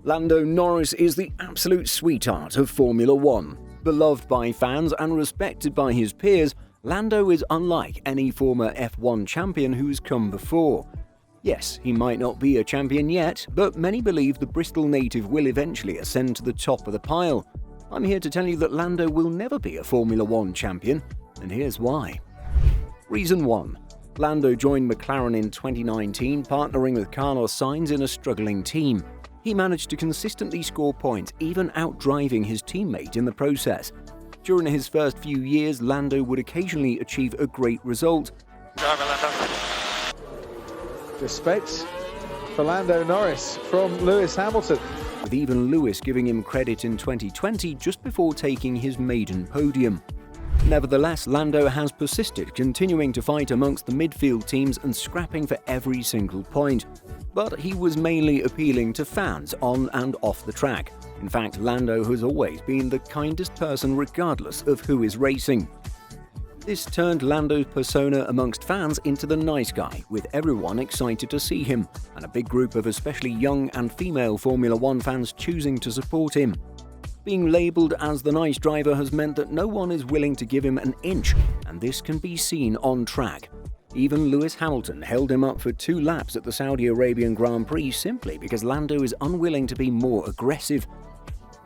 Lando Norris is the absolute sweetheart of Formula One. Beloved by fans and respected by his peers, Lando is unlike any former F1 champion who's come before. Yes, he might not be a champion yet, but many believe the Bristol native will eventually ascend to the top of the pile. I'm here to tell you that Lando will never be a Formula One champion, and here's why. Reason 1. Lando joined McLaren in 2019, partnering with Carlos Sainz in a struggling team. He managed to consistently score points, even outdriving his teammate in the process. During his first few years, Lando would occasionally achieve a great result. Driver Lando. Respect for Lando Norris from Lewis Hamilton. With even Lewis giving him credit in 2020 just before taking his maiden podium. Nevertheless, Lando has persisted, continuing to fight amongst the midfield teams and scrapping for every single point. But he was mainly appealing to fans on and off the track. In fact, Lando has always been the kindest person regardless of who is racing. This turned Lando's persona amongst fans into the nice guy, with everyone excited to see him, and a big group of especially young and female Formula One fans choosing to support him. Being labelled as the nice driver has meant that no one is willing to give him an inch, and this can be seen on track. Even Lewis Hamilton held him up for 2 laps at the Saudi Arabian Grand Prix simply because Lando is unwilling to be more aggressive.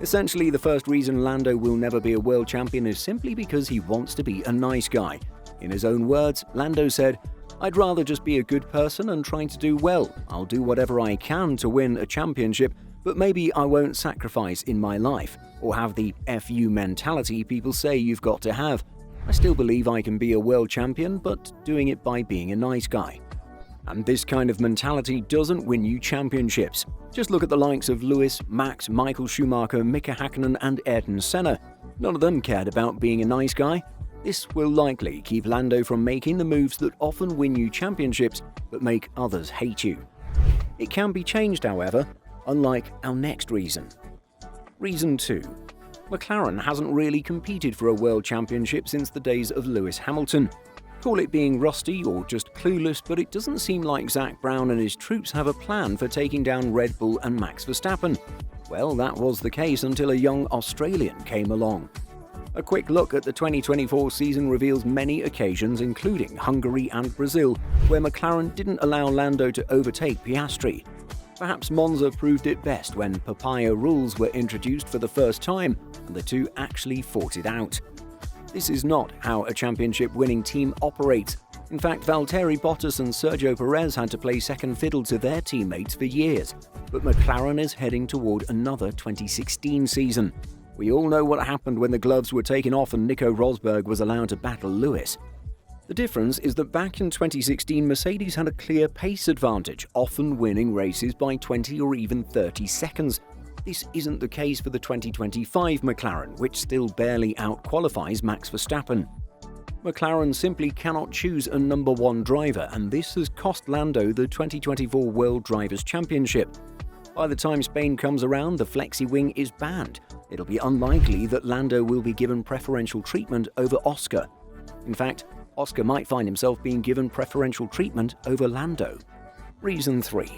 Essentially, the first reason Lando will never be a world champion is simply because he wants to be a nice guy. In his own words, Lando said, "I'd rather just be a good person and try to do well. I'll do whatever I can to win a championship, but maybe I won't sacrifice in my life, or have the FU mentality people say you've got to have. I still believe I can be a world champion, but doing it by being a nice guy." And this kind of mentality doesn't win you championships. Just look at the likes of Lewis, Max, Michael Schumacher, Mika Hakkinen and Ayrton Senna. None of them cared about being a nice guy. This will likely keep Lando from making the moves that often win you championships, but make others hate you. It can be changed, however, unlike our next reason. Reason 2. McLaren hasn't really competed for a world championship since the days of Lewis Hamilton. Call it being rusty or just clueless, but it doesn't seem like Zak Brown and his troops have a plan for taking down Red Bull and Max Verstappen. Well, that was the case until a young Australian came along. A quick look at the 2024 season reveals many occasions, including Hungary and Brazil, where McLaren didn't allow Lando to overtake Piastri. Perhaps Monza proved it best when papaya rules were introduced for the first time, and the two actually fought it out. This is not how a championship-winning team operates. In fact, Valtteri Bottas and Sergio Perez had to play second fiddle to their teammates for years. But McLaren is heading toward another 2016 season. We all know what happened when the gloves were taken off and Nico Rosberg was allowed to battle Lewis. The difference is that back in 2016, Mercedes had a clear pace advantage, often winning races by 20 or even 30 seconds. This isn't the case for the 2025 McLaren, which still barely out-qualifies Max Verstappen. McLaren simply cannot choose a number 1 driver, and this has cost Lando the 2024 World Drivers' Championship. By the time Spain comes around, the flexi wing is banned. It'll be unlikely that Lando will be given preferential treatment over Oscar. In fact, Oscar might find himself being given preferential treatment over Lando. Reason 3.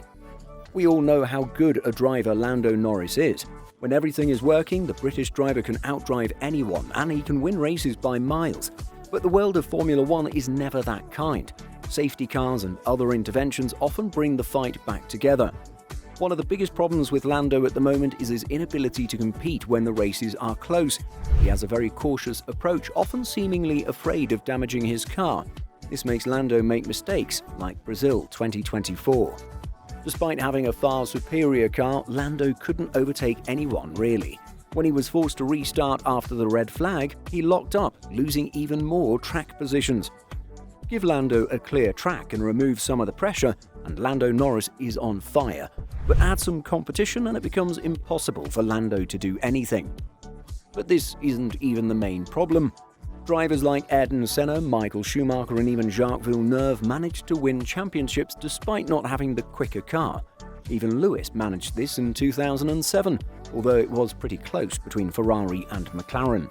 We all know how good a driver Lando Norris is. When everything is working, the British driver can outdrive anyone and he can win races by miles. But the world of Formula One is never that kind. Safety cars and other interventions often bring the fight back together. One of the biggest problems with Lando at the moment is his inability to compete when the races are close. He has a very cautious approach, often seemingly afraid of damaging his car. This makes Lando make mistakes, like Brazil 2024. Despite having a far superior car, Lando couldn't overtake anyone, really. When he was forced to restart after the red flag, he locked up, losing even more track positions. Give Lando a clear track and remove some of the pressure, and Lando Norris is on fire. But add some competition and it becomes impossible for Lando to do anything. But this isn't even the main problem. Drivers like Ayrton Senna, Michael Schumacher and even Jacques Villeneuve managed to win championships despite not having the quicker car. Even Lewis managed this in 2007, although it was pretty close between Ferrari and McLaren.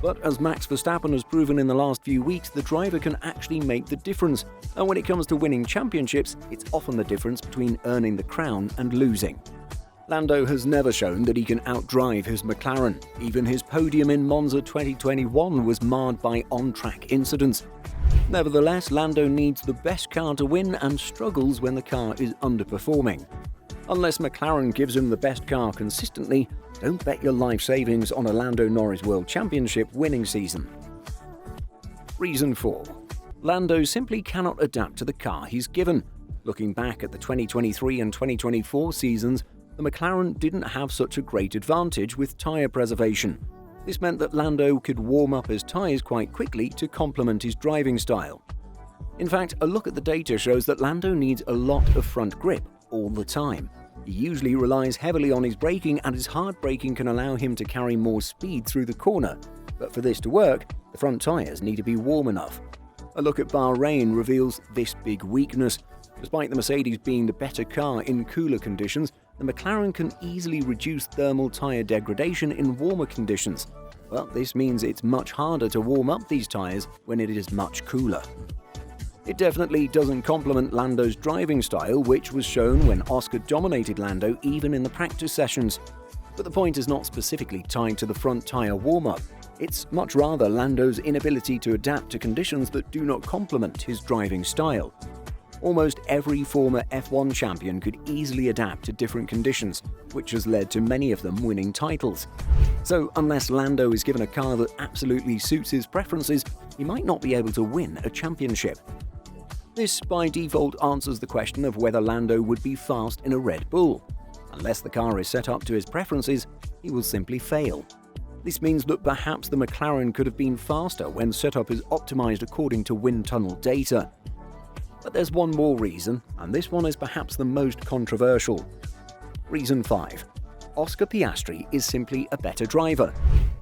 But as Max Verstappen has proven in the last few weeks, the driver can actually make the difference. And when it comes to winning championships, it's often the difference between earning the crown and losing. Lando has never shown that he can outdrive his McLaren. Even his podium in Monza 2021 was marred by on-track incidents. Nevertheless, Lando needs the best car to win and struggles when the car is underperforming. Unless McLaren gives him the best car consistently, don't bet your life savings on a Lando Norris World Championship winning season. Reason 4. Lando simply cannot adapt to the car he's given. Looking back at the 2023 and 2024 seasons, the McLaren didn't have such a great advantage with tyre preservation. This meant that Lando could warm up his tyres quite quickly to complement his driving style. In fact, a look at the data shows that Lando needs a lot of front grip all the time. He usually relies heavily on his braking, and his hard braking can allow him to carry more speed through the corner. But for this to work, the front tyres need to be warm enough. A look at Bahrain reveals this big weakness. Despite the Mercedes being the better car in cooler conditions, the McLaren can easily reduce thermal tyre degradation in warmer conditions. But this means it's much harder to warm up these tyres when it is much cooler. It definitely doesn't complement Lando's driving style, which was shown when Oscar dominated Lando even in the practice sessions. But the point is not specifically tied to the front tyre warm-up. It's much rather Lando's inability to adapt to conditions that do not complement his driving style. Almost every former F1 champion could easily adapt to different conditions, which has led to many of them winning titles. So unless Lando is given a car that absolutely suits his preferences, he might not be able to win a championship. This by default answers the question of whether Lando would be fast in a Red Bull. Unless the car is set up to his preferences, he will simply fail. This means that perhaps the McLaren could have been faster when setup is optimized according to wind tunnel data. But there's one more reason, and this one is perhaps the most controversial. Reason 5. Oscar Piastri is simply a better driver.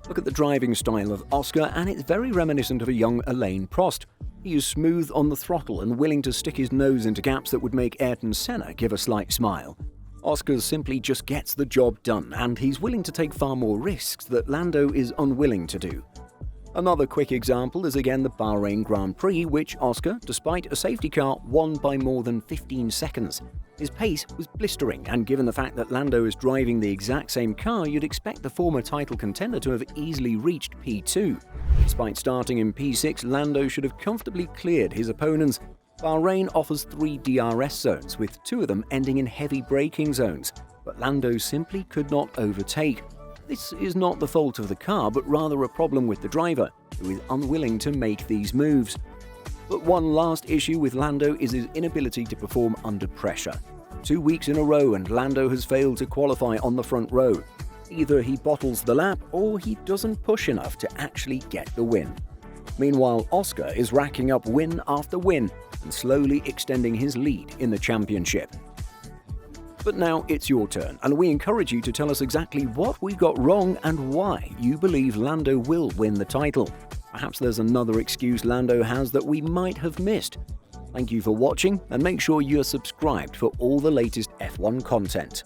Look at the driving style of Oscar, and it's very reminiscent of a young Alain Prost. He is smooth on the throttle and willing to stick his nose into gaps that would make Ayrton Senna give a slight smile. Oscar simply just gets the job done, and he's willing to take far more risks that Lando is unwilling to do. Another quick example is again the Bahrain Grand Prix, which Oscar, despite a safety car, won by more than 15 seconds. His pace was blistering, and given the fact that Lando is driving the exact same car, you'd expect the former title contender to have easily reached P2. Despite starting in P6, Lando should have comfortably cleared his opponents. Bahrain offers 3 DRS zones, with 2 of them ending in heavy braking zones, but Lando simply could not overtake. This is not the fault of the car, but rather a problem with the driver, who is unwilling to make these moves. But one last issue with Lando is his inability to perform under pressure. 2 weeks in a row and Lando has failed to qualify on the front row. Either he bottles the lap or he doesn't push enough to actually get the win. Meanwhile, Oscar is racking up win after win and slowly extending his lead in the championship. But now it's your turn, and we encourage you to tell us exactly what we got wrong and why you believe Lando will win the title. Perhaps there's another excuse Lando has that we might have missed. Thank you for watching, and make sure you're subscribed for all the latest F1 content.